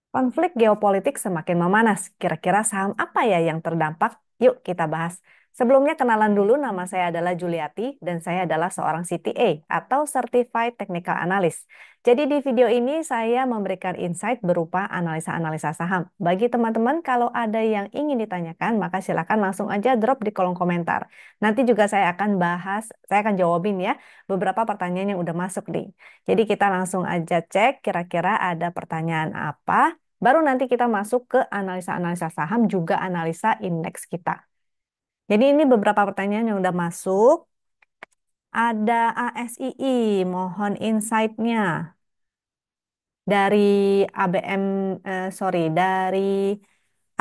Konflik geopolitik semakin memanas. Kira-kira saham apa ya yang terdampak? Yuk kita bahas. Sebelumnya kenalan dulu, nama saya adalah Juliati dan saya adalah seorang CTA atau Certified Technical Analyst. Jadi di video ini saya memberikan insight berupa analisa-analisa saham. Bagi teman-teman kalau ada yang ingin ditanyakan, maka silakan langsung aja drop di kolom komentar. Nanti juga saya akan bahas, saya akan jawabin ya beberapa pertanyaan yang udah masuk nih. Jadi kita langsung aja cek kira-kira ada pertanyaan apa. Baru nanti kita masuk ke analisa-analisa saham, juga analisa indeks kita. Jadi ini beberapa pertanyaan yang udah masuk. Ada ASII, mohon insight-nya. Dari ABM, dari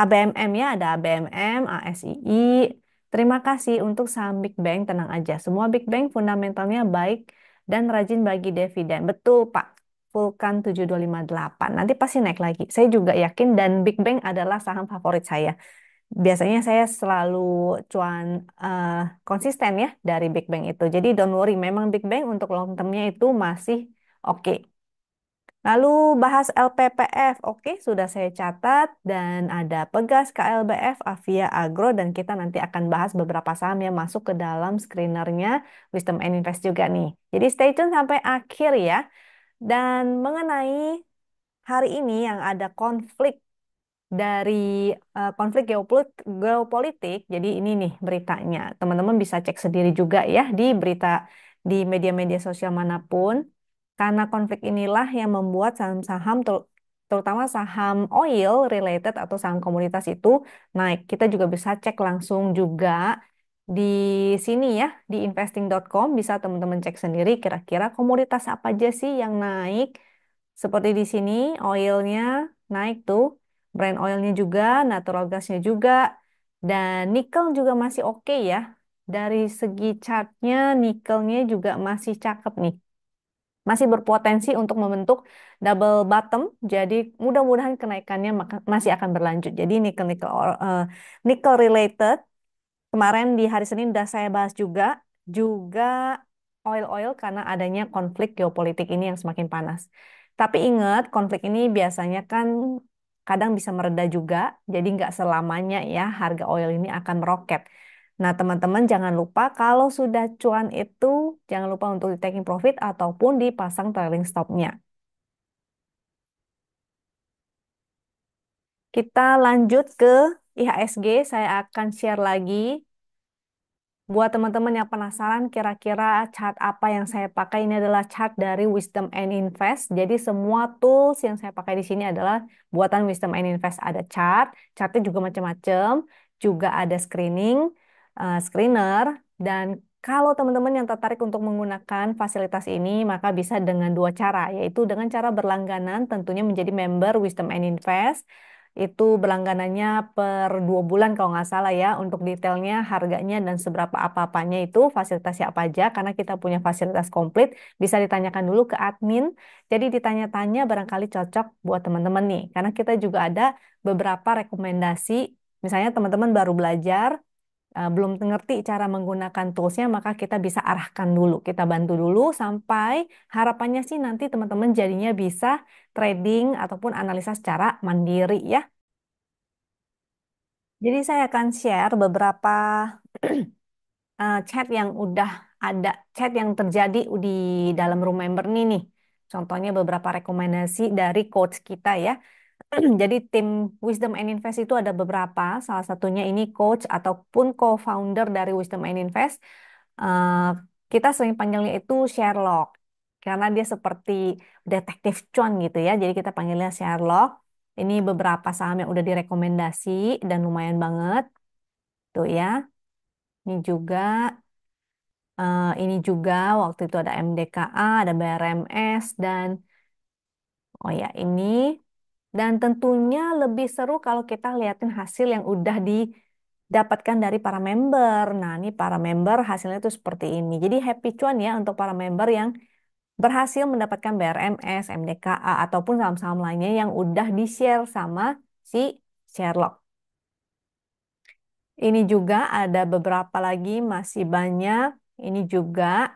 ABMM ya, ada ABMM, ASII. Terima kasih untuk saham Big Bang, tenang aja. Semua Big Bang fundamentalnya baik dan rajin bagi dividen. Betul, Pak. Vulkan 7258. Nanti pasti naik lagi. Saya juga yakin dan Big Bang adalah saham favorit saya. Biasanya saya selalu cuan eh, konsisten ya dari Big Bang itu. Jadi don't worry, memang Big Bang untuk long termnya itu masih oke. Lalu bahas LPPF, oke sudah saya catat dan ada Pegas, KLBF, Avia Agro dan kita nanti akan bahas beberapa saham yang masuk ke dalam screenernya Wisdom and Invest juga nih. Jadi stay tune sampai akhir ya. Dan mengenai hari ini yang ada konflik dari konflik geopolitik, jadi ini nih beritanya. Teman-teman bisa cek sendiri juga ya di berita di media-media sosial manapun. Karena konflik inilah yang membuat saham-saham terutama saham oil related atau saham komoditas itu naik. Kita juga bisa cek langsung juga di sini ya, di investing.com bisa teman-teman cek sendiri kira-kira komoditas apa aja sih yang naik. Seperti di sini oilnya naik tuh, Brent oilnya juga, natural gasnya juga, dan nikel juga masih oke ya. Dari segi chartnya, nikelnya juga masih cakep nih. Masih berpotensi untuk membentuk double bottom, jadi mudah-mudahan kenaikannya masih akan berlanjut. Jadi nickel related kemarin di hari Senin udah saya bahas juga oil-oil karena adanya konflik geopolitik ini yang semakin panas. Tapi ingat, konflik ini biasanya kan kadang bisa mereda juga, jadi nggak selamanya ya harga oil ini akan meroket. Nah, teman-teman jangan lupa kalau sudah cuan itu, jangan lupa untuk di taking profit ataupun dipasang trailing stop-nya. Kita lanjut ke IHSG, saya akan share lagi. Buat teman-teman yang penasaran kira-kira chart apa yang saya pakai, ini adalah chart dari Wisdom and Invest. Jadi semua tools yang saya pakai di sini adalah buatan Wisdom and Invest. Ada chartnya juga macam-macam, juga ada screener, dan kalau teman-teman yang tertarik untuk menggunakan fasilitas ini, maka bisa dengan dua cara, yaitu dengan cara berlangganan, tentunya menjadi member Wisdom and Invest, itu berlangganannya per 2 bulan kalau nggak salah ya. Untuk detailnya, harganya dan seberapa apa-apanya itu fasilitasnya apa aja. Karena kita punya fasilitas komplit, bisa ditanyakan dulu ke admin. Jadi ditanya-tanya barangkali cocok buat teman-teman nih. Karena kita juga ada beberapa rekomendasi. Misalnya teman-teman baru belajar, belum ngerti cara menggunakan toolsnya, maka kita bisa arahkan dulu. Kita bantu dulu sampai harapannya sih nanti teman-teman jadinya bisa trading ataupun analisa secara mandiri ya. Jadi saya akan share beberapa chat yang udah ada, chat yang terjadi di dalam room member nih. Contohnya beberapa rekomendasi dari coach kita ya. Jadi tim Wisdom and Invest itu ada beberapa, salah satunya ini coach ataupun co-founder dari Wisdom and Invest. Eh, kita sering panggilnya itu Sherlock, karena dia seperti detektif cuan gitu ya. Jadi kita panggilnya Sherlock. Ini beberapa saham yang udah direkomendasi dan lumayan banget. Tuh ya, ini juga waktu itu ada MDKA, ada BRMS dan oh ya ini dan tentunya lebih seru kalau kita liatin hasil yang udah didapatkan dari para member. Nah, ini para member hasilnya tuh seperti ini. Jadi happy cuan ya untuk para member yang berhasil mendapatkan BRMS, MDKA ataupun saham-saham lainnya yang udah di-share sama si Sherlock. Ini juga ada beberapa lagi, masih banyak. Ini juga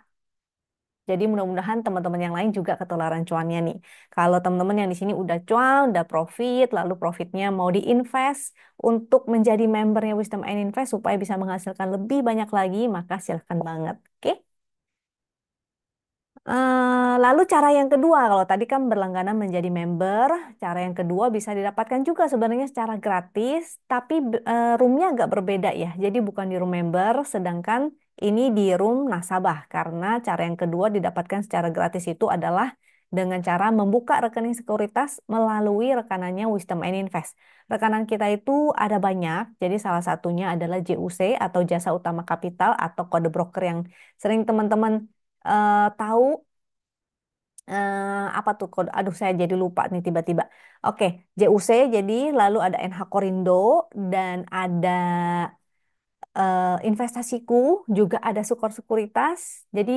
Jadi mudah-mudahan teman-teman yang lain juga ketularan cuannya nih. Kalau teman-teman yang di sini udah cuan, udah profit, lalu profitnya mau diinvest untuk menjadi membernya Wisdom and Invest supaya bisa menghasilkan lebih banyak lagi, maka silahkan banget. Oke? Lalu cara yang kedua, kalau tadi kan berlangganan menjadi member, cara yang kedua bisa didapatkan juga sebenarnya secara gratis, tapi roomnya agak berbeda ya. Jadi bukan di room member, sedangkan ini di room nasabah. Karena cara yang kedua didapatkan secara gratis itu adalah dengan cara membuka rekening sekuritas melalui rekanannya Wisdom and Invest. Rekanan kita itu ada banyak, jadi salah satunya adalah JUC atau Jasa Utama Kapital atau kode broker yang sering teman-teman tahu apa tuh kode? Aduh, saya jadi lupa nih tiba-tiba. Oke, JUC jadi lalu ada NH Korindo dan ada investasiku juga ada Sukor Sekuritas. Jadi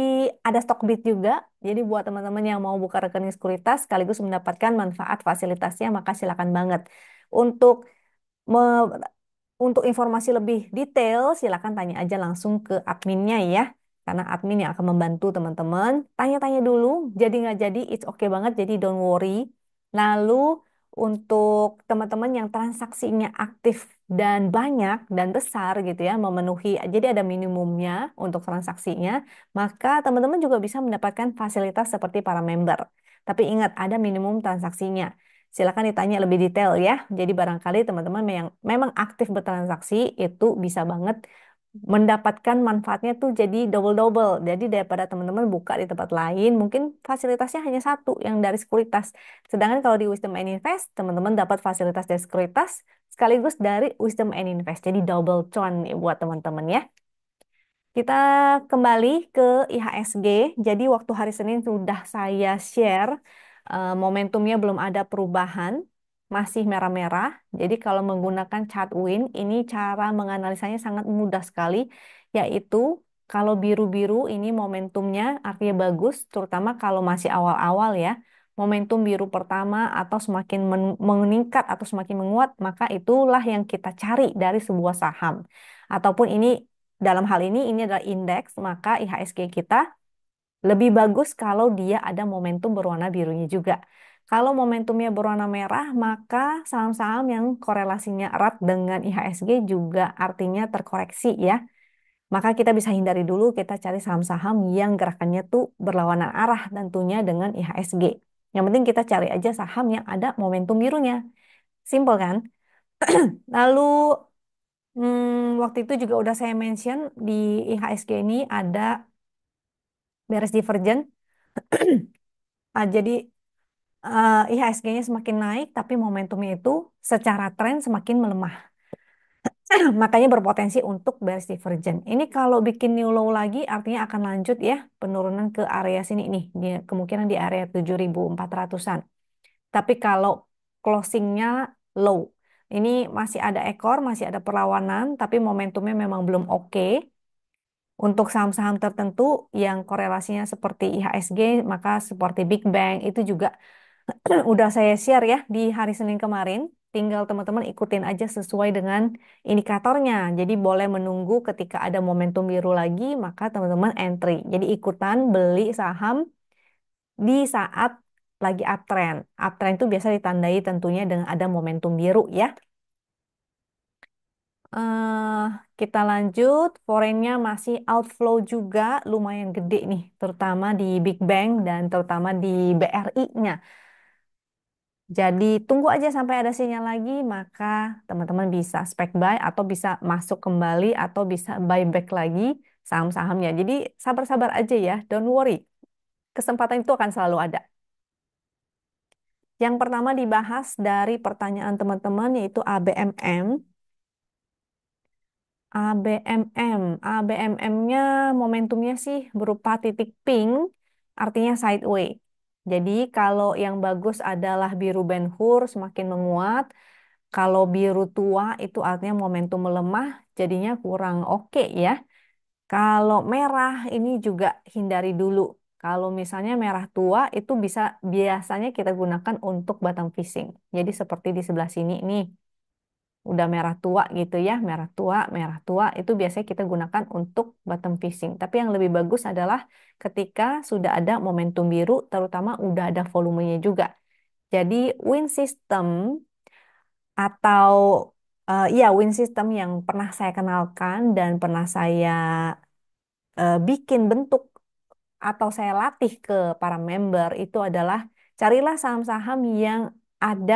ada Stockbit juga. Jadi buat teman-teman yang mau buka rekening sekuritas sekaligus mendapatkan manfaat fasilitasnya maka silakan banget. Untuk me- untuk informasi lebih detail, silakan tanya aja langsung ke adminnya ya. Karena admin yang akan membantu teman-teman. Tanya-tanya dulu, jadi nggak jadi, it's okay banget, jadi don't worry. Lalu untuk teman-teman yang transaksinya aktif dan banyak dan besar gitu ya, memenuhi, jadi ada minimumnya untuk transaksinya, maka teman-teman juga bisa mendapatkan fasilitas seperti para member. Tapi ingat, ada minimum transaksinya. Silakan ditanya lebih detail ya. Jadi barangkali teman-teman yang memang aktif bertransaksi itu bisa banget mendapatkan manfaatnya tuh jadi double-double. Jadi daripada teman-teman buka di tempat lain, mungkin fasilitasnya hanya satu yang dari sekuritas. Sedangkan kalau di Wisdom and Invest, teman-teman dapat fasilitas dari sekuritas sekaligus dari Wisdom and Invest. Jadi double cuan nih buat teman-teman ya. Kita kembali ke IHSG. Jadi waktu hari Senin sudah saya share momentumnya belum ada perubahan, masih merah-merah. Jadi kalau menggunakan chart WIN, ini cara menganalisanya sangat mudah sekali, yaitu kalau biru-biru ini momentumnya artinya bagus, terutama kalau masih awal-awal ya. Momentum biru pertama atau semakin meningkat atau semakin menguat, maka itulah yang kita cari dari sebuah saham. Ataupun ini dalam hal ini adalah indeks, maka IHSG kita lebih bagus kalau dia ada momentum berwarna birunya juga. Kalau momentumnya berwarna merah, maka saham-saham yang korelasinya erat dengan IHSG juga artinya terkoreksi ya. Maka kita bisa hindari dulu, kita cari saham-saham yang gerakannya tuh berlawanan arah tentunya dengan IHSG. Yang penting kita cari aja saham yang ada momentum birunya. Simple kan? Lalu waktu itu juga udah saya mention di IHSG ini ada bearish divergence. Jadi IHSG-nya semakin naik, tapi momentumnya itu secara tren semakin melemah. Makanya berpotensi untuk bearish divergence. Ini kalau bikin new low lagi, artinya akan lanjut ya penurunan ke area sini nih, kemungkinan di area 7.400-an. Tapi kalau closingnya low, ini masih ada ekor, masih ada perlawanan, tapi momentumnya memang belum oke. Untuk saham-saham tertentu yang korelasinya seperti IHSG, maka seperti Big Bang itu juga udah saya share ya di hari Senin kemarin. Tinggal teman-teman ikutin aja sesuai dengan indikatornya. Jadi boleh menunggu ketika ada momentum biru lagi, maka teman-teman entry. Jadi ikutan beli saham di saat lagi uptrend. Uptrend itu biasa ditandai tentunya dengan ada momentum biru ya. eh Kita lanjut, foreignnya masih outflow juga lumayan gede nih, terutama di Big Bang dan terutama di BRI-nya. Jadi tunggu aja sampai ada sinyal lagi, maka teman-teman bisa spec buy atau bisa masuk kembali atau bisa buy back lagi saham-sahamnya. Jadi sabar-sabar aja ya, don't worry. Kesempatan itu akan selalu ada. Yang pertama dibahas dari pertanyaan teman-teman yaitu ABMM. ABMM, ABMM-nya momentumnya sih berupa titik pink, artinya sideway. Jadi kalau yang bagus adalah biru Ben-Hur semakin menguat, kalau biru tua itu artinya momentum melemah, jadinya kurang oke ya. Kalau merah ini juga hindari dulu. Kalau misalnya merah tua itu biasanya kita gunakan untuk bottom fishing. Jadi seperti di sebelah sini nih. udah merah tua gitu ya, merah tua itu biasanya kita gunakan untuk bottom fishing. Tapi yang lebih bagus adalah ketika sudah ada momentum biru, terutama udah ada volumenya juga. Jadi win system atau ya win system yang pernah saya kenalkan dan pernah saya bikin bentuk atau saya latih ke para member itu adalah carilah saham-saham yang ada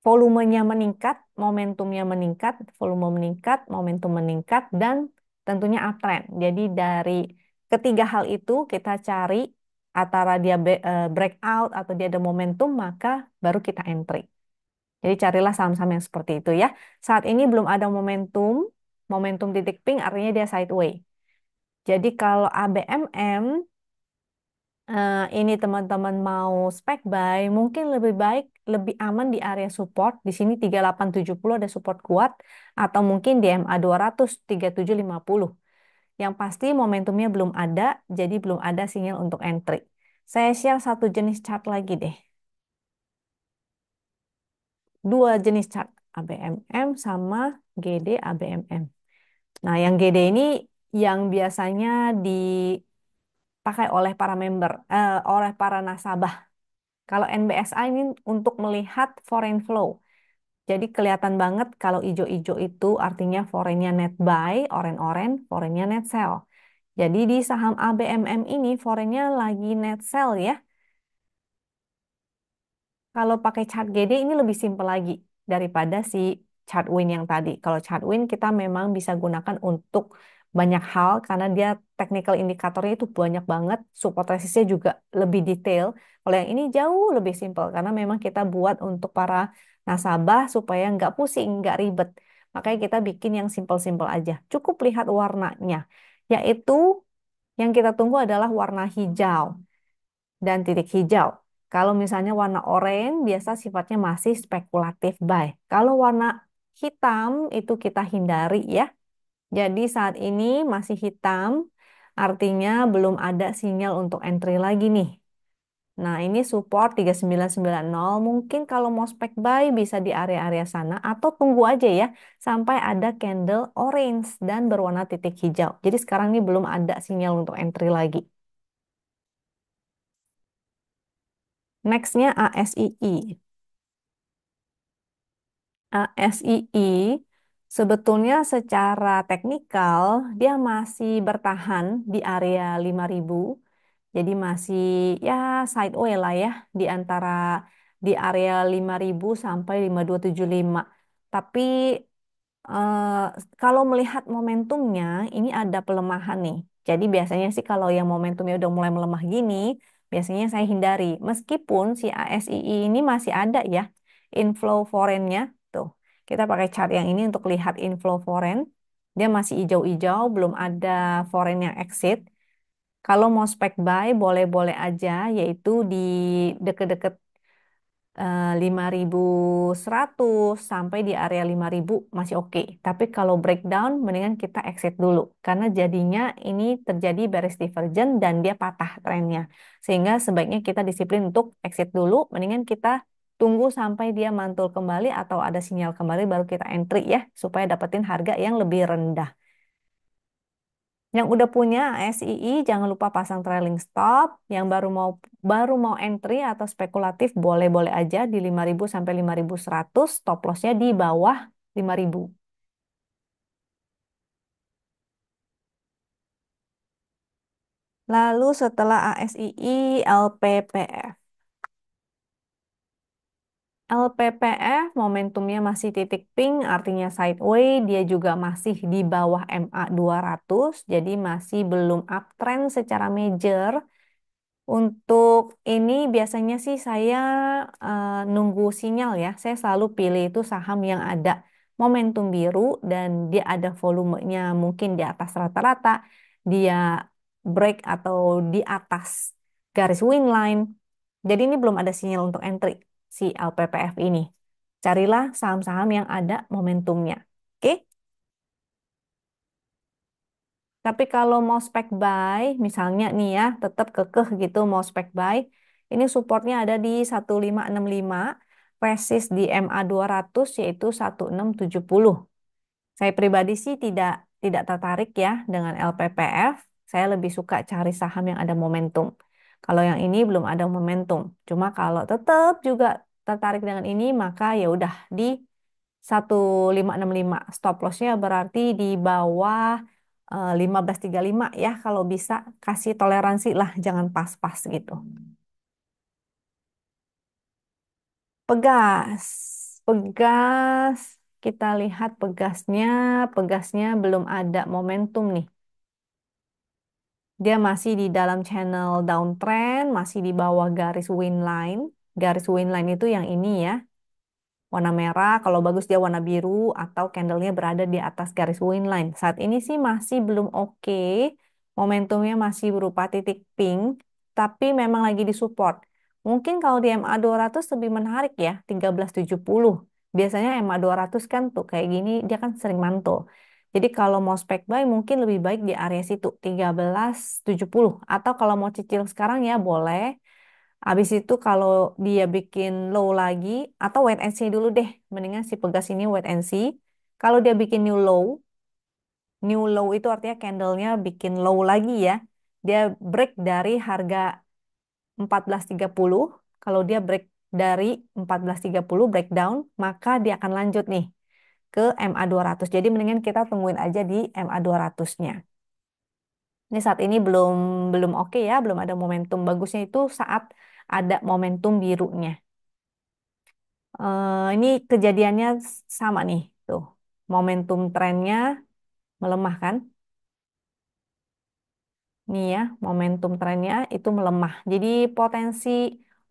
volumenya meningkat, momentumnya meningkat, volume meningkat, momentum meningkat, dan tentunya uptrend. Jadi dari ketiga hal itu kita cari antara dia breakout atau dia ada momentum, maka baru kita entry. Jadi carilah saham-saham yang seperti itu ya. Saat ini belum ada momentum, momentum titik pink artinya dia sideways. Jadi kalau ABMM ini teman-teman mau spec buy, mungkin lebih baik, lebih aman di area support. Di sini 3870 ada support kuat, atau mungkin di MA 200 3750. Yang pasti momentumnya belum ada, jadi belum ada sinyal untuk entry. Saya share satu jenis chart lagi deh. Dua jenis chart, ABMM sama GD ABMM. Nah, yang GD ini yang biasanya dipakai oleh para member, oleh para nasabah. Kalau NBSA ini untuk melihat foreign flow. Jadi kelihatan banget kalau hijau-hijau itu artinya foreignnya net buy, orange-orange, foreignnya net sell. Jadi di saham ABMM ini foreignnya lagi net sell ya. Kalau pakai chart GD ini lebih simpel lagi daripada si chart win yang tadi. Kalau chart win kita memang bisa gunakan untuk banyak hal karena dia technical indikatornya itu banyak banget, support resistnya juga lebih detail. Kalau yang ini jauh lebih simpel karena memang kita buat untuk para nasabah supaya nggak pusing, nggak ribet. Makanya kita bikin yang simpel-simpel aja. Cukup lihat warnanya, yaitu yang kita tunggu adalah warna hijau dan titik hijau. Kalau misalnya warna oranye biasa sifatnya masih spekulatif buy. Kalau warna hitam itu kita hindari ya. Jadi saat ini masih hitam, artinya belum ada sinyal untuk entry lagi nih. Nah, ini support 3990. Mungkin kalau mau spek buy bisa di area-area sana atau tunggu aja ya sampai ada candle orange dan berwarna titik hijau. Jadi sekarang ini belum ada sinyal untuk entry lagi. Nextnya ASII. ASII sebetulnya secara teknikal dia masih bertahan di area 5.000. Jadi masih ya sideways lah ya di antara di area 5.000 sampai 5.275. Tapi eh, kalau melihat momentumnya ini ada pelemahan nih. Jadi biasanya sih kalau yang momentumnya udah mulai melemah gini, biasanya saya hindari. Meskipun si ASII ini masih ada ya inflow foreign-nya. Tuh, kita pakai chart yang ini untuk lihat inflow foreign. Dia masih hijau-hijau, belum ada foreign yang exit. Kalau mau spek buy boleh-boleh aja, yaitu di deket-deket 5.100 sampai di area 5.000 masih oke. Tapi kalau breakdown mendingan kita exit dulu karena jadinya ini terjadi bearish divergence dan dia patah trennya. Sehingga sebaiknya kita disiplin untuk exit dulu, mendingan kita tunggu sampai dia mantul kembali atau ada sinyal kembali baru kita entry ya supaya dapetin harga yang lebih rendah. Yang udah punya SII jangan lupa pasang trailing stop. Yang baru mau entry atau spekulatif boleh-boleh aja di 5.000 sampai 5.100. Stop lossnya di bawah 5.000. Lalu setelah ASII LPPF. LPPF momentumnya masih titik pink artinya sideways, dia juga masih di bawah MA 200, jadi masih belum uptrend secara major. Untuk ini biasanya sih saya nunggu sinyal ya. Saya selalu pilih itu saham yang ada momentum biru dan dia ada volumenya mungkin di atas rata-rata, dia break atau di atas garis win line. Jadi ini belum ada sinyal untuk entry si LPPF ini. Carilah saham-saham yang ada momentumnya. Oke? Tapi kalau mau spek buy, misalnya nih ya, tetap kekeh gitu mau spek buy, ini supportnya ada di 1565. resist di MA200 yaitu 1670. Saya pribadi sih tidak tertarik ya dengan LPPF. Saya lebih suka cari saham yang ada momentum. Kalau yang ini belum ada momentum. Cuma kalau tetap juga tertarik dengan ini, maka ya udah di 1565. Stop lossnya berarti di bawah 1535 ya. Kalau bisa kasih toleransi lah, jangan pas-pas gitu. Pegas. Pegas. Kita lihat pegasnya. Pegasnya belum ada momentum nih. Dia masih di dalam channel downtrend, masih di bawah garis win line. Garis win line itu yang ini ya, warna merah. Kalau bagus dia warna biru atau candlenya berada di atas garis win line. Saat ini sih masih belum oke. Momentumnya masih berupa titik pink, tapi memang lagi di support. Mungkin kalau di MA200 lebih menarik ya, 1370. Biasanya MA200 kan tuh kayak gini, dia kan sering mantul. Jadi kalau mau spek buy mungkin lebih baik di area situ 1370. Atau kalau mau cicil sekarang ya boleh. Habis itu kalau dia bikin low lagi atau wait and see dulu deh. Mendingan si pegas ini wait and see. Kalau dia bikin new low itu artinya candlenya bikin low lagi ya. Dia break dari harga 1430. Kalau dia break dari 1430 breakdown, maka dia akan lanjut nih ke MA200. Jadi mendingan kita tungguin aja di MA200-nya. Ini saat ini belum belum oke ya, belum ada momentum. Bagusnya itu saat ada momentum birunya. Ini kejadiannya sama nih, tuh. Momentum trennya melemah kan? Nih ya, momentum trennya itu melemah. Jadi potensi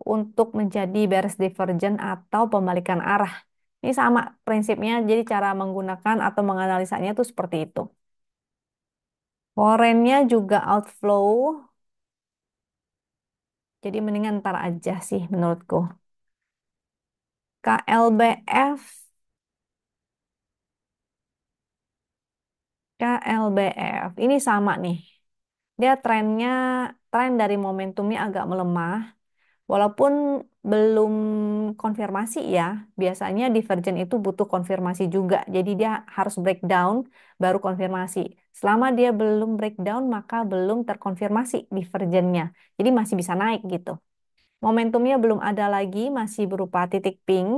untuk menjadi bearish divergent atau pembalikan arah. Ini sama prinsipnya, jadi cara menggunakan atau menganalisanya tuh seperti itu. Foreign-nya juga outflow, jadi mendingan ntar aja sih menurutku. KLBF, KLBF, ini sama nih. Dia trennya, tren dari momentumnya agak melemah. Walaupun belum konfirmasi ya, biasanya divergen itu butuh konfirmasi juga. Jadi dia harus breakdown baru konfirmasi. Selama dia belum breakdown, maka belum terkonfirmasi divergennya. Jadi masih bisa naik gitu. Momentumnya belum ada lagi, masih berupa titik pink.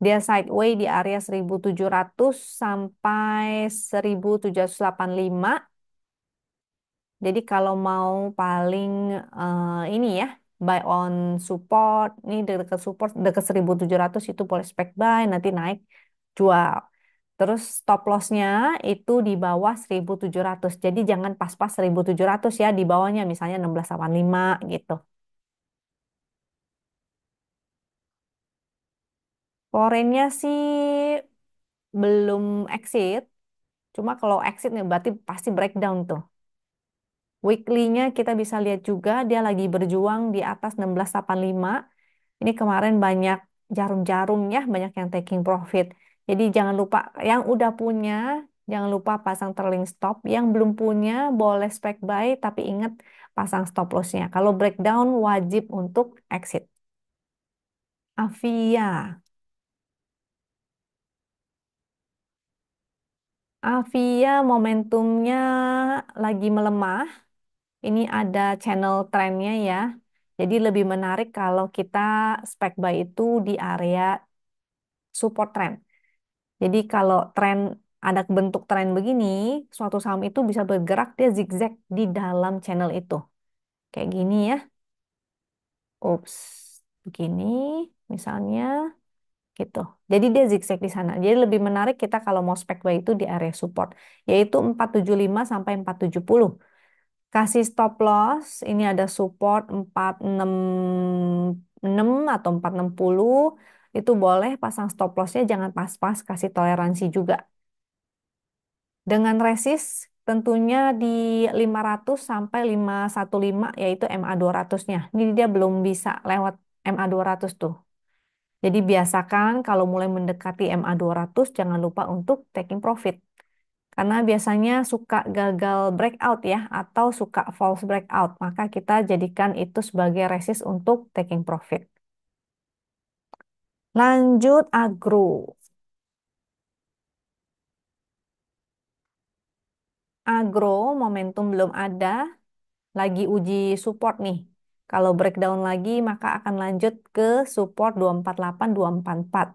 Dia sideway di area 1700 sampai 1785. Jadi kalau mau paling ini ya, buy on support, ini dekat support dekat 1700 itu boleh spek buy, nanti naik jual. Terus stop lossnya itu di bawah 1700. Jadi jangan pas-pas 1700 ya, di bawahnya misalnya 1685 gitu. Foreign-nya sih belum exit, cuma kalau exit nih berarti pasti breakdown tuh. Weekly-nya kita bisa lihat juga dia lagi berjuang di atas 1685. Ini kemarin banyak jarum-jarum ya, banyak yang taking profit. Jadi jangan lupa yang udah punya, jangan lupa pasang trailing stop. Yang belum punya boleh spec buy, tapi ingat pasang stop loss-nya. Kalau breakdown wajib untuk exit. Avia. Avia momentumnya lagi melemah. Ini ada channel trennya ya. Jadi lebih menarik kalau kita spec buy itu di area support trend. Jadi kalau tren ada bentuk tren begini, suatu saham itu bisa bergerak dia zigzag di dalam channel itu. Kayak gini ya. Ups, begini misalnya gitu. Jadi dia zigzag di sana. Jadi lebih menarik kita kalau mau spek buy itu di area support, yaitu 475 sampai 470. Kasih stop loss, ini ada support 466 atau 460. Itu boleh pasang stop lossnya jangan pas-pas, kasih toleransi juga. Dengan resist tentunya di 500 sampai 515 yaitu MA200-nya. Ini dia belum bisa lewat MA200 tuh. Jadi biasakan kalau mulai mendekati MA200 jangan lupa untuk taking profit. Karena biasanya suka gagal breakout ya atau suka false breakout. Maka kita jadikan itu sebagai resist untuk taking profit. Lanjut agro. Agro momentum belum ada, lagi uji support nih. Kalau breakdown lagi, maka akan lanjut ke support 248, 244.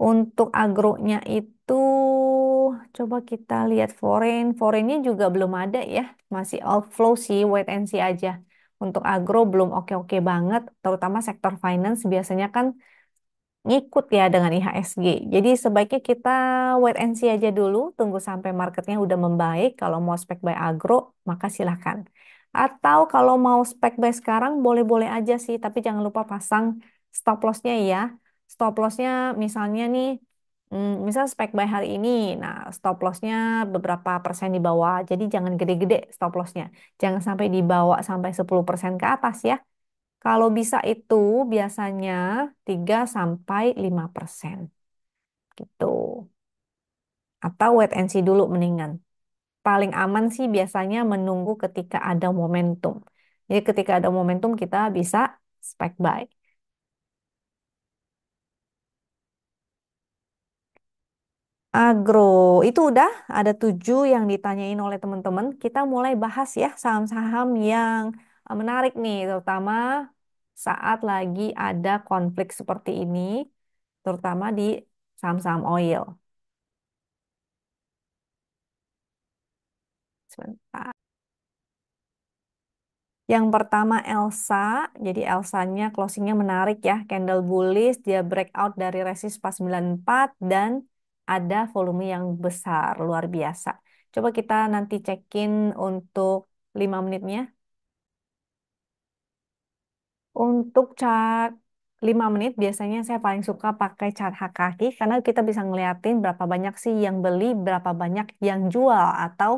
Untuk agronya itu, coba kita lihat foreign. Foreignnya juga belum ada ya. Masih outflow sih, wait and see aja. Untuk agro belum oke-oke banget, terutama sektor finance biasanya kan ngikut ya dengan IHSG. Jadi sebaiknya kita wait and see aja dulu, tunggu sampai marketnya udah membaik. Kalau mau spek buy agro, maka silahkan. Atau kalau mau spek buy sekarang, boleh-boleh aja sih, tapi jangan lupa pasang stop lossnya ya. Stop lossnya misalnya nih, misal spek buy hari ini, nah stop lossnya beberapa persen di bawah. Jadi jangan gede-gede stop lossnya. Jangan sampai dibawa sampai 10% ke atas ya. Kalau bisa itu biasanya 3 sampai 5% gitu. Atau wait and see dulu mendingan. Paling aman sih biasanya menunggu ketika ada momentum. Jadi ketika ada momentum kita bisa spec buy. Agro itu udah ada 7 yang ditanyain oleh teman-teman. Kita mulai bahas ya saham-saham yang menarik nih, terutama saat lagi ada konflik seperti ini, terutama di saham-saham oil. Sebentar. Yang pertama Elsa, jadi Elsanya closingnya menarik ya, candle bullish, dia breakout dari resist pas 94 dan ada volume yang besar, luar biasa. Coba kita nanti cekin untuk 5 menitnya. Untuk chart 5 menit biasanya saya paling suka pakai chart Hakaki karena kita bisa ngeliatin berapa banyak sih yang beli, berapa banyak yang jual atau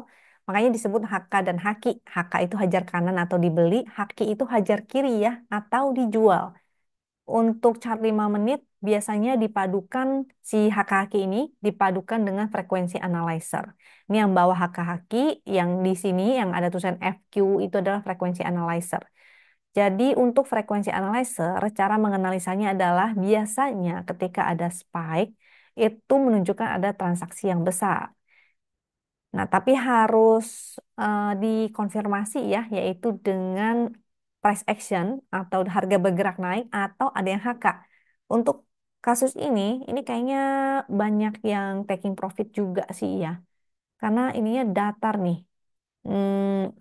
makanya disebut Haka dan Haki. Haka itu hajar kanan atau dibeli, Haki itu hajar kiri ya atau dijual. Untuk chart 5 menit biasanya dipadukan si Haka-Haki ini dipadukan dengan frekuensi analyzer. Ini yang bawah Haka-Haki, yang di sini yang ada tulisan FQ itu adalah frekuensi analyzer. Jadi untuk frekuensi analyzer, cara menganalisanya adalah biasanya ketika ada spike, itu menunjukkan ada transaksi yang besar. Nah, tapi harus dikonfirmasi ya, yaitu dengan price action atau harga bergerak naik atau ada yang HK. Untuk kasus ini kayaknya banyak yang taking profit juga sih ya, karena ininya datar nih. Hmm,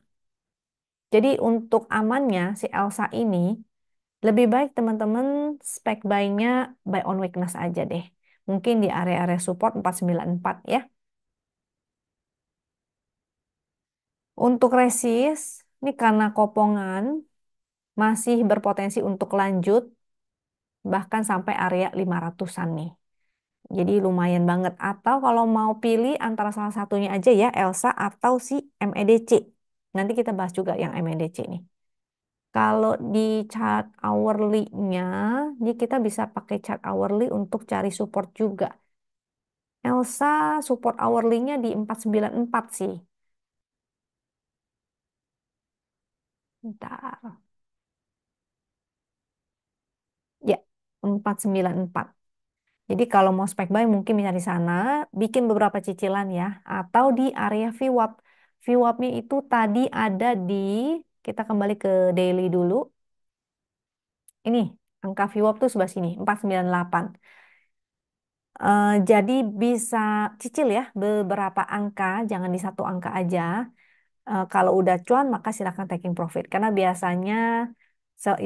jadi untuk amannya si Elsa ini, lebih baik teman-teman spek buy-nya buy on weakness aja deh. Mungkin di area-area support 494 ya. Untuk resist, ini karena kopongan masih berpotensi untuk lanjut bahkan sampai area 500-an nih. Jadi lumayan banget. Atau kalau mau pilih antara salah satunya aja ya, Elsa atau si MEDC. Nanti kita bahas juga yang MEDC nih. Kalau di chart hourly-nya, ini kita bisa pakai chart hourly untuk cari support juga. Elsa support hourly-nya di 494 sih. Bentar. Ya, 494. Jadi kalau mau spek buy mungkin bisa di sana, bikin beberapa cicilan ya, atau di area VWAP. VWAP-nya itu tadi ada di, kita kembali ke daily dulu. Ini, angka VWAP tuh sebelah sini, 498. Jadi bisa cicil ya beberapa angka, jangan di satu angka aja. Kalau udah cuan maka silakan taking profit karena biasanya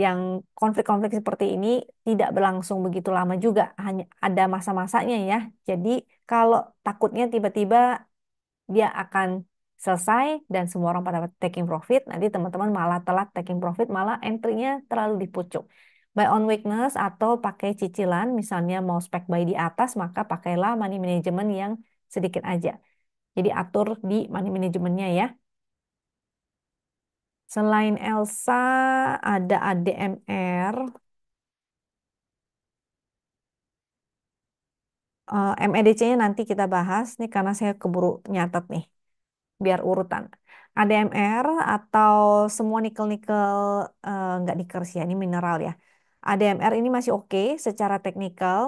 yang konflik-konflik seperti ini tidak berlangsung begitu lama juga, hanya ada masa-masanya ya. Jadi kalau takutnya tiba-tiba dia akan selesai dan semua orang pada taking profit, nanti teman-teman malah telat taking profit, malah entry-nya terlalu di pucuk. Buy on weakness atau pakai cicilan, misalnya mau spek buy di atas, maka pakailah money management yang sedikit aja. Jadi atur di money manajemennya ya. Selain Elsa, ada ADMR. MEDC-nya nanti kita bahas nih karena saya keburu nyatet nih, biar urutan. ADMR atau semua nikel-nikel, nggak nikel sih ya, ini mineral ya. ADMR ini masih oke secara teknikal.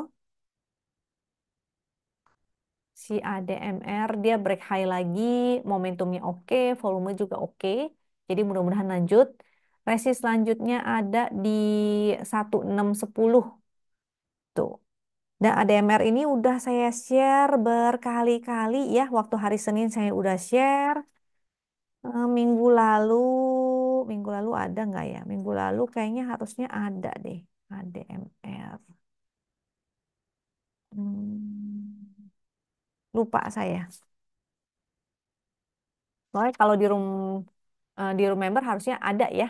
Si ADMR dia break high lagi, momentumnya oke, volume juga oke. Jadi mudah-mudahan lanjut. Resist selanjutnya ada di 1610 tuh. Dan ADMR ini udah saya share berkali-kali ya. Waktu hari Senin saya udah share. Minggu lalu ada nggak ya? Minggu lalu kayaknya harusnya ada deh ADMR. Lupa saya. Soalnya kalau di room member harusnya ada ya.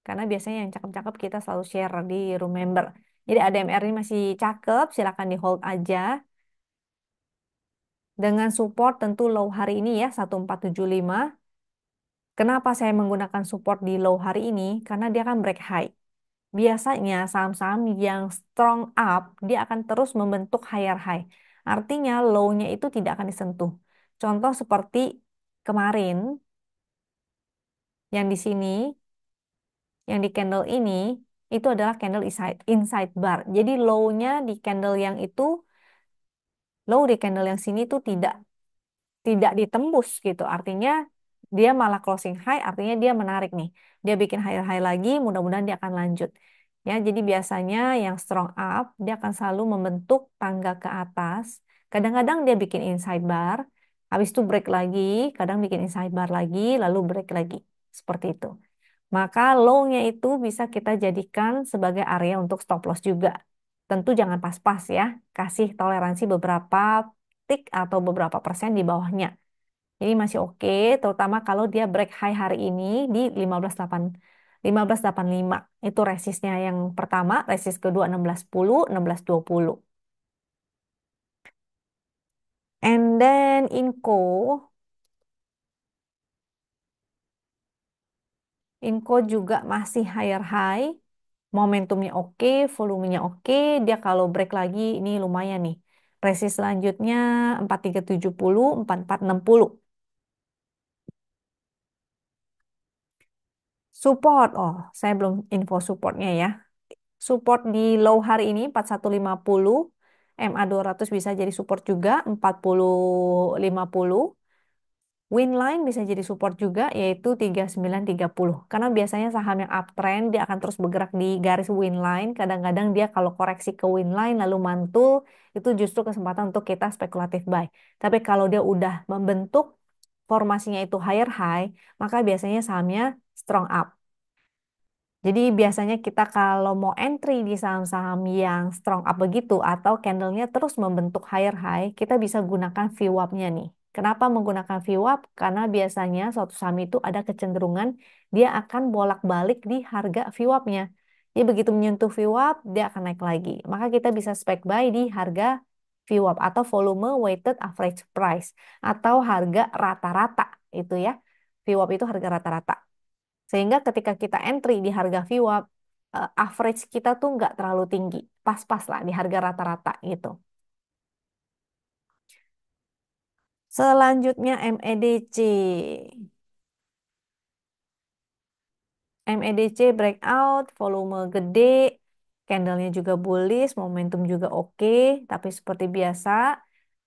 Karena biasanya yang cakep-cakep kita selalu share di room member. Jadi ADMR ini masih cakep, silakan di hold aja. Dengan support tentu low hari ini ya 1475. Kenapa saya menggunakan support di low hari ini? Karena dia kan break high. Biasanya saham-saham yang strong up, dia akan terus membentuk higher high. Artinya low-nya itu tidak akan disentuh. Contoh seperti kemarin, yang di sini, yang di candle ini, itu adalah candle inside bar. Jadi low-nya di candle yang itu, low di candle yang sini tuh tidak ditembus gitu. Artinya dia malah closing high, artinya dia menarik nih. Dia bikin high high lagi, mudah-mudahan dia akan lanjut. Ya, jadi biasanya yang strong up dia akan selalu membentuk tangga ke atas. Kadang-kadang dia bikin inside bar, habis itu break lagi, kadang bikin inside bar lagi, lalu break lagi. Seperti itu. Maka low-nya itu bisa kita jadikan sebagai area untuk stop loss juga. Tentu jangan pas-pas ya, kasih toleransi beberapa tick atau beberapa persen di bawahnya. Ini masih oke, terutama kalau dia break high hari ini di 15.85. Itu resistnya yang pertama, resist kedua 16.10, 16.20. And then Inco juga masih higher high, momentumnya oke, volumenya oke. Dia kalau break lagi ini lumayan nih. Resist selanjutnya 4370, 4460. Support, oh saya belum info supportnya ya. Support di low hari ini 4150, MA200 bisa jadi support juga 4050. Winline bisa jadi support juga yaitu 3930. Karena biasanya saham yang uptrend dia akan terus bergerak di garis winline. Kadang-kadang dia kalau koreksi ke winline lalu mantul itu justru kesempatan untuk kita spekulatif buy. Tapi kalau dia udah membentuk formasinya itu higher high, maka biasanya sahamnya strong up. Jadi biasanya kita kalau mau entry di saham-saham yang strong up begitu atau candlenya terus membentuk higher high, kita bisa gunakan VWAP-nya nih. Kenapa menggunakan VWAP? Karena biasanya suatu saham itu ada kecenderungan dia akan bolak-balik di harga VWAP-nya. Jadi begitu menyentuh VWAP, dia akan naik lagi. Maka kita bisa spec buy di harga VWAP atau volume weighted average price atau harga rata-rata itu ya. VWAP itu harga rata-rata. Sehingga ketika kita entry di harga VWAP, average kita tuh nggak terlalu tinggi. Pas-pas lah di harga rata-rata gitu. Selanjutnya MEDC. MEDC breakout, volume gede, candlenya juga bullish, momentum juga oke. Tapi seperti biasa,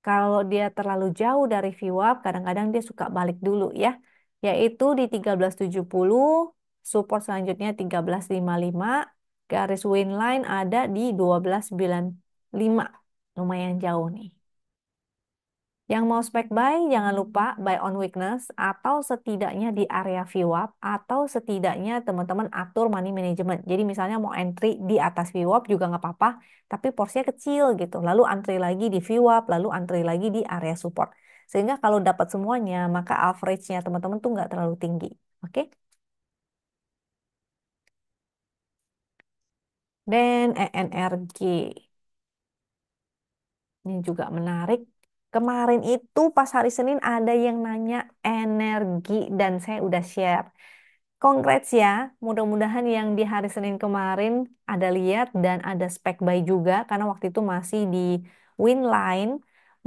kalau dia terlalu jauh dari VWAP, kadang-kadang dia suka balik dulu ya. Yaitu di 1370, support selanjutnya 1355, garis win line ada di 1295. Lumayan jauh nih. Yang mau spec buy, jangan lupa buy on weakness atau setidaknya di area VWAP atau setidaknya teman-teman atur money management. Jadi misalnya mau entry di atas VWAP juga nggak apa-apa, tapi porsinya kecil gitu. Lalu antri lagi di VWAP, lalu antri lagi di area support. Sehingga kalau dapat semuanya, maka average-nya teman-teman tuh nggak terlalu tinggi. Oke? Dan ENRG. Ini juga menarik. Kemarin itu pas hari Senin ada yang nanya energi dan saya udah share. Congrats ya, mudah-mudahan yang di hari Senin kemarin ada lihat dan ada spek buy juga karena waktu itu masih di win line,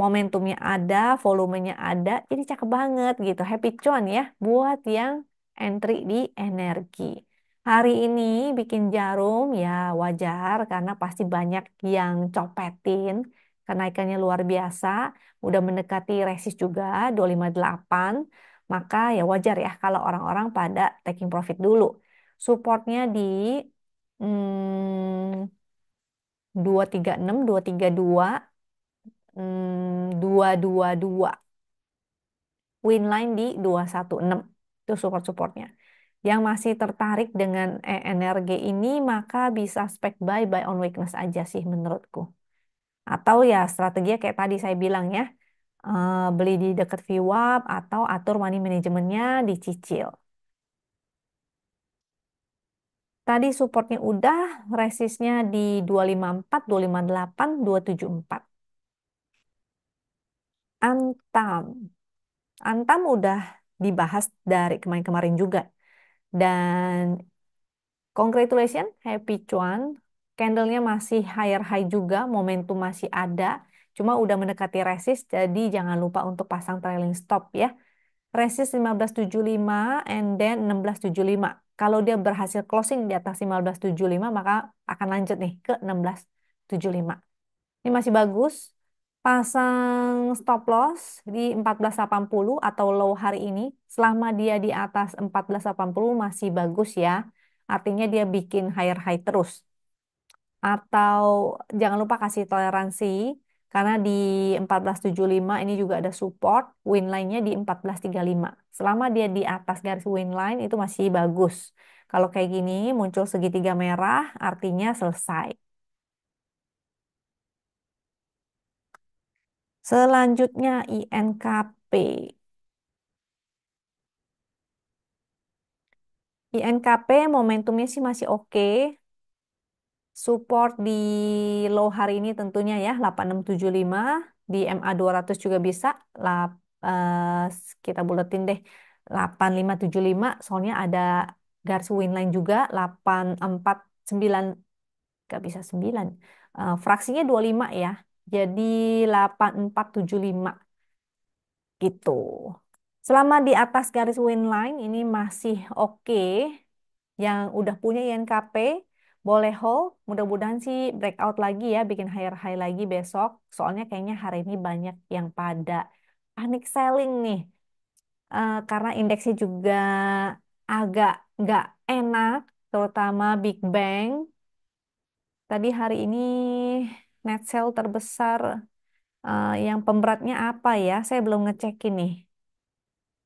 momentumnya ada, volumenya ada, jadi cakep banget gitu. Happy cuan ya buat yang entry di energi. Hari ini bikin jarum ya wajar karena pasti banyak yang copetin. Kenaikannya luar biasa, udah mendekati resist juga 258. Maka ya wajar ya kalau orang-orang pada taking profit dulu. Supportnya di hmm, 236, 232, 222. Winline di 216. Itu support-supportnya. Yang masih tertarik dengan ENRG ini maka bisa spek buy on weakness aja sih menurutku. Atau ya strateginya kayak tadi saya bilang ya, beli di dekat VWAP atau atur money manajemennya dicicil. Tadi supportnya udah, resistnya di 254, 258, 274. Antam. Antam udah dibahas dari kemarin-kemarin juga. Dan congratulations, happy cuan. Candlenya masih higher high juga, momentum masih ada. Cuma udah mendekati resist, jadi jangan lupa untuk pasang trailing stop ya. Resist 1575 and then 1675. Kalau dia berhasil closing di atas 1575, maka akan lanjut nih ke 1675. Ini masih bagus. Pasang stop loss di 1480 atau low hari ini. Selama dia di atas 1480 masih bagus ya. Artinya dia bikin higher high terus. Atau jangan lupa kasih toleransi karena di 1475 ini juga ada support, win line-nya di 1435. Selama dia di atas garis win line itu masih bagus. Kalau kayak gini muncul segitiga merah artinya selesai. Selanjutnya INKP. INKP momentumnya sih masih oke. Support di low hari ini tentunya ya 8675, di MA 200 juga bisa. Kita buletin deh 8575 soalnya ada garis line juga 849, nggak bisa 9. Fraksinya 25 ya. Jadi 8475 gitu. Selama di atas garis line ini masih oke. Yang udah punya INKP boleh hold. Mudah-mudahan sih breakout lagi ya, bikin higher high lagi besok. Soalnya kayaknya hari ini banyak yang pada panic selling nih. Karena indeksnya juga agak nggak enak, terutama Big Bang. Tadi hari ini net sell terbesar, yang pemberatnya apa ya? Saya belum ngecek ini.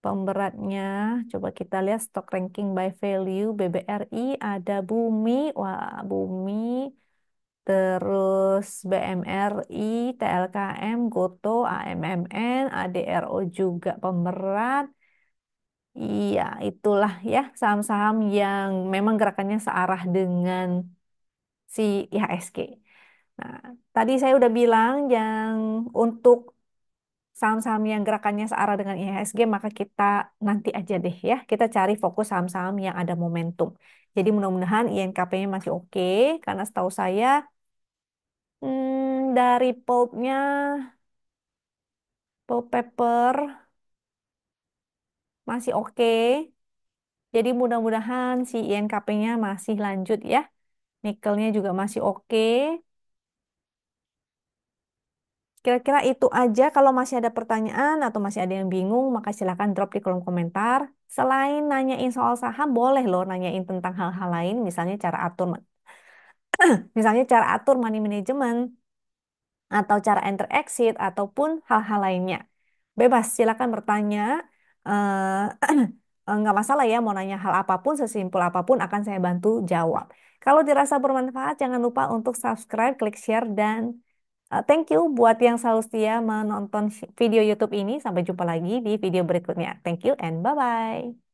Pemberatnya, coba kita lihat stock ranking by value BBRI ada Bumi, wah Bumi, terus BMRI, TLKM, Goto, AMMN, ADRO juga pemberat. Iya, itulah ya saham-saham yang memang gerakannya searah dengan si IHSG. Nah, tadi saya udah bilang yang untuk saham-saham yang gerakannya searah dengan IHSG, maka kita nanti aja deh ya, kita cari fokus saham-saham yang ada momentum. Jadi mudah-mudahan INKP-nya masih oke, karena setahu saya dari pulpnya, pulp paper masih oke. Jadi mudah-mudahan si INKP-nya masih lanjut ya. Nikelnya juga masih oke. Kira-kira itu aja. Kalau masih ada pertanyaan atau masih ada yang bingung, maka silakan drop di kolom komentar. Selain nanyain soal saham, boleh loh nanyain tentang hal-hal lain, misalnya cara atur money management atau cara enter exit ataupun hal-hal lainnya. Bebas, silakan bertanya. Nggak masalah ya, mau nanya hal apapun, sesimpel apapun akan saya bantu jawab. Kalau dirasa bermanfaat, jangan lupa untuk subscribe, klik share, dan thank you buat yang selalu setia menonton video YouTube ini. Sampai jumpa lagi di video berikutnya. Thank you and bye-bye.